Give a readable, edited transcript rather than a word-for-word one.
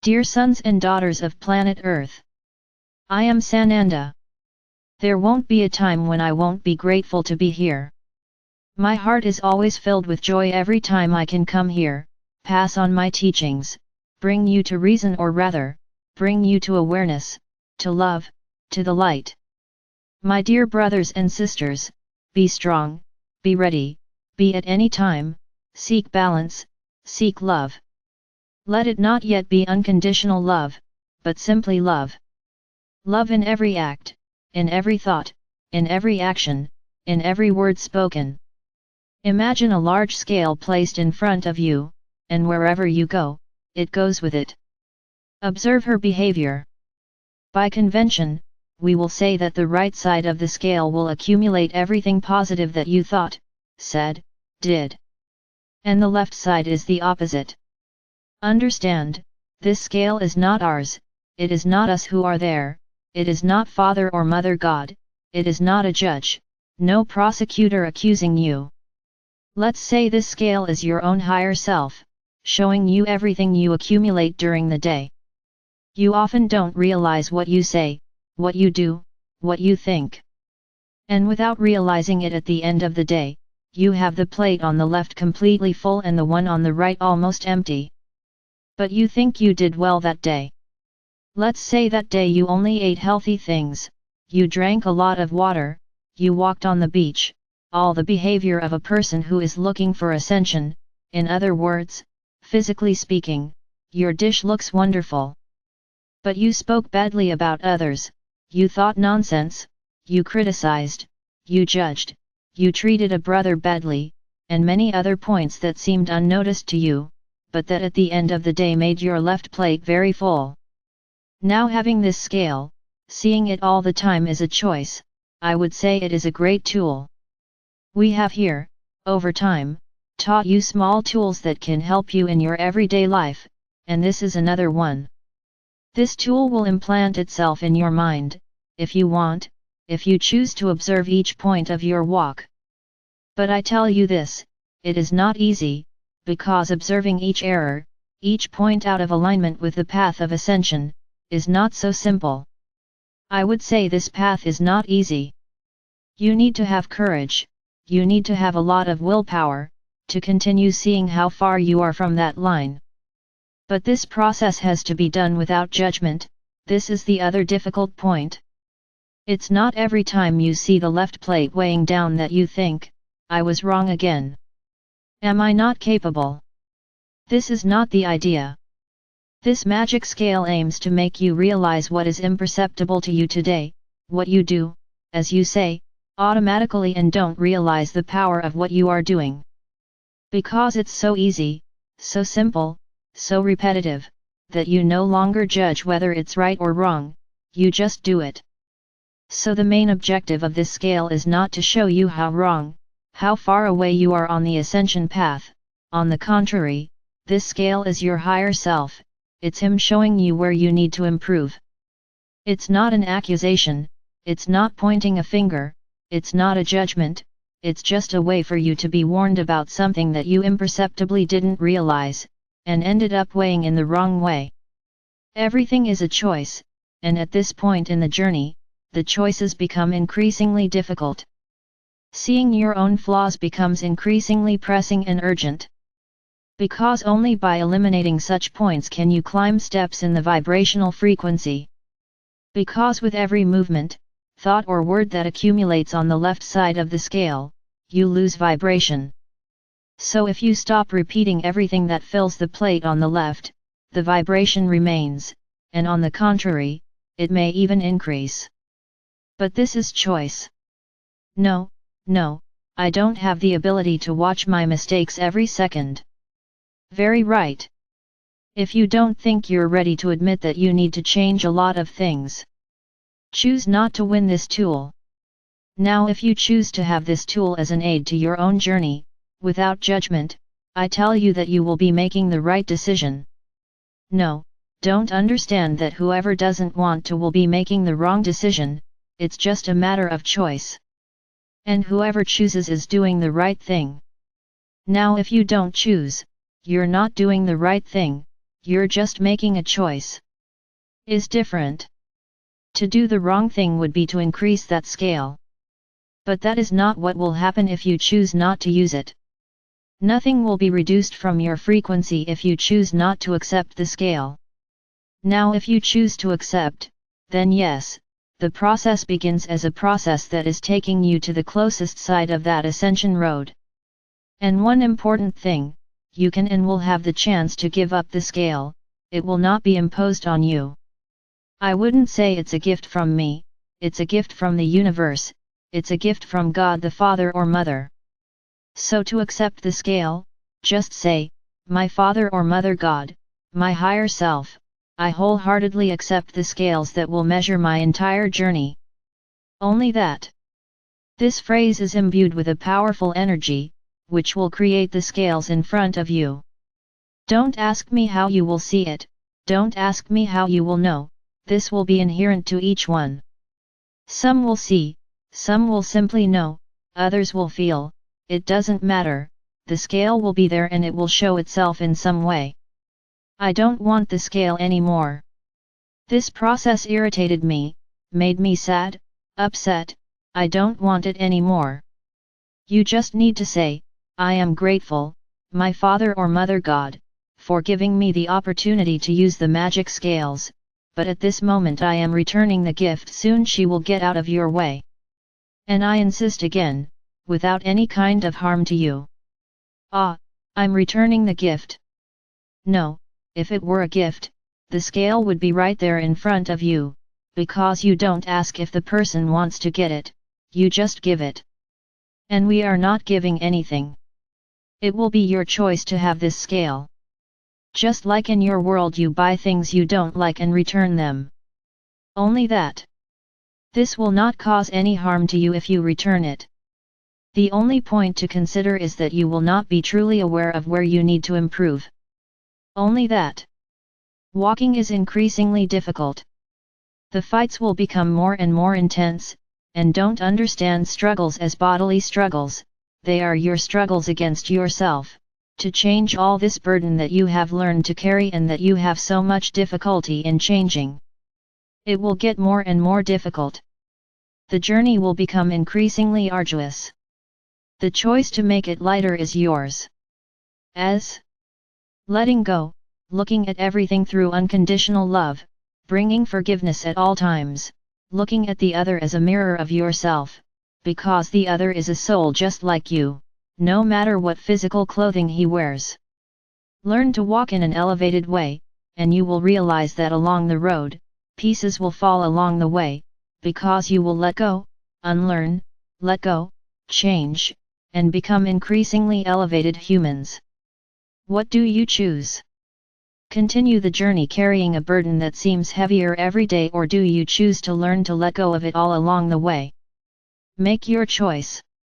Dear sons and daughters of planet Earth, I am Sananda. There won't be a time when I won't be grateful to be here. My heart is always filled with joy every time I can come here, pass on my teachings, bring you to reason, or rather, bring you to awareness, to love, to the light. My dear brothers and sisters, be strong, be ready, be at any time, seek balance, seek love. Let it not yet be unconditional love, but simply love. Love in every act, in every thought, in every action, in every word spoken. Imagine a large scale placed in front of you, and wherever you go, it goes with it. Observe her behavior. By convention, we will say that the right side of the scale will accumulate everything positive that you thought, said, did. And the left side is the opposite. Understand, this scale is not ours, it is not us who are there, it is not Father or Mother God, it is not a judge, no prosecutor accusing you. Let's say this scale is your own higher self, showing you everything you accumulate during the day. You often don't realize what you say, what you do, what you think. And without realizing it at the end of the day, you have the plate on the left completely full and the one on the right almost empty. But you think you did well that day. Let's say that day you only ate healthy things, you drank a lot of water, you walked on the beach, all the behavior of a person who is looking for ascension, in other words, physically speaking, your dish looks wonderful. But you spoke badly about others, you thought nonsense, you criticized, you judged, you treated a brother badly, and many other points that seemed unnoticed to you, but that at the end of the day made your left plate very full. Now, having this scale, seeing it all the time is a choice, I would say it is a great tool. We have here, over time, taught you small tools that can help you in your everyday life, and this is another one. This tool will implant itself in your mind, if you want, if you choose to observe each point of your walk. But I tell you this, it is not easy, because observing each error, each point out of alignment with the path of ascension, is not so simple. I would say this path is not easy. You need to have courage, you need to have a lot of willpower, to continue seeing how far you are from that line. But this process has to be done without judgment, this is the other difficult point. It's not every time you see the left plate weighing down that you think, I was wrong again. Am I not capable? This is not the idea. This magic scale aims to make you realize what is imperceptible to you today, what you do, as you say, automatically, and don't realize the power of what you are doing. Because it's so easy, so simple, so repetitive, that you no longer judge whether it's right or wrong, you just do it. So the main objective of this scale is not to show you how wrong, how far away you are on the ascension path. On the contrary, this scale is your higher self, it's him showing you where you need to improve. It's not an accusation, it's not pointing a finger, it's not a judgment, it's just a way for you to be warned about something that you imperceptibly didn't realize, and ended up weighing in the wrong way. Everything is a choice, and at this point in the journey, the choices become increasingly difficult. Seeing your own flaws becomes increasingly pressing and urgent. Because only by eliminating such points can you climb steps in the vibrational frequency. Because with every movement, thought or word that accumulates on the left side of the scale, you lose vibration. So if you stop repeating everything that fills the plate on the left, the vibration remains, and on the contrary, it may even increase. But this is choice. No, I don't have the ability to watch my mistakes every second. Very right. If you don't think you're ready to admit that you need to change a lot of things, choose not to win this tool. Now, if you choose to have this tool as an aid to your own journey, without judgment, I tell you that you will be making the right decision. No, don't understand that whoever doesn't want to will be making the wrong decision, it's just a matter of choice. And whoever chooses is doing the right thing. Now, if you don't choose, you're not doing the right thing, you're just making a choice. Is different. To do the wrong thing would be to increase that scale. But that is not what will happen if you choose not to use it. Nothing will be reduced from your frequency if you choose not to accept the scale. Now if you choose to accept, then yes, the process begins as a process that is taking you to the closest side of that ascension road. And one important thing, you can and will have the chance to give up the scale, it will not be imposed on you. I wouldn't say it's a gift from me, it's a gift from the universe, it's a gift from God the Father or Mother. So to accept the scale, just say, my Father or Mother God, my higher self, I wholeheartedly accept the scales that will measure my entire journey. Only that. This phrase is imbued with a powerful energy, which will create the scales in front of you. Don't ask me how you will see it, don't ask me how you will know, this will be inherent to each one. Some will see, some will simply know, others will feel, it doesn't matter, the scale will be there and it will show itself in some way. I don't want the scale anymore. This process irritated me, made me sad, upset, I don't want it anymore. You just need to say, I am grateful, my Father or Mother God, for giving me the opportunity to use the magic scales, but at this moment I am returning the gift, soon she will get out of your way. And I insist again, without any kind of harm to you. Ah, I'm returning the gift. No, if it were a gift, the scale would be right there in front of you, because you don't ask if the person wants to get it, you just give it. And we are not giving anything. It will be your choice to have this scale. Just like in your world you buy things you don't like and return them. Only that. This will not cause any harm to you if you return it. The only point to consider is that you will not be truly aware of where you need to improve. Only that. Walking is increasingly difficult. The fights will become more and more intense, and don't understand struggles as bodily struggles, they are your struggles against yourself, to change all this burden that you have learned to carry and that you have so much difficulty in changing. It will get more and more difficult. The journey will become increasingly arduous. The choice to make it lighter is yours. As letting go, looking at everything through unconditional love, bringing forgiveness at all times, looking at the other as a mirror of yourself, because the other is a soul just like you, no matter what physical clothing he wears. Learn to walk in an elevated way, and you will realize that along the road, pieces will fall along the way, because you will let go, unlearn, let go, change, and become increasingly elevated humans. What do you choose? Continue the journey carrying a burden that seems heavier every day, or do you choose to learn to let go of it all along the way? Make your choice.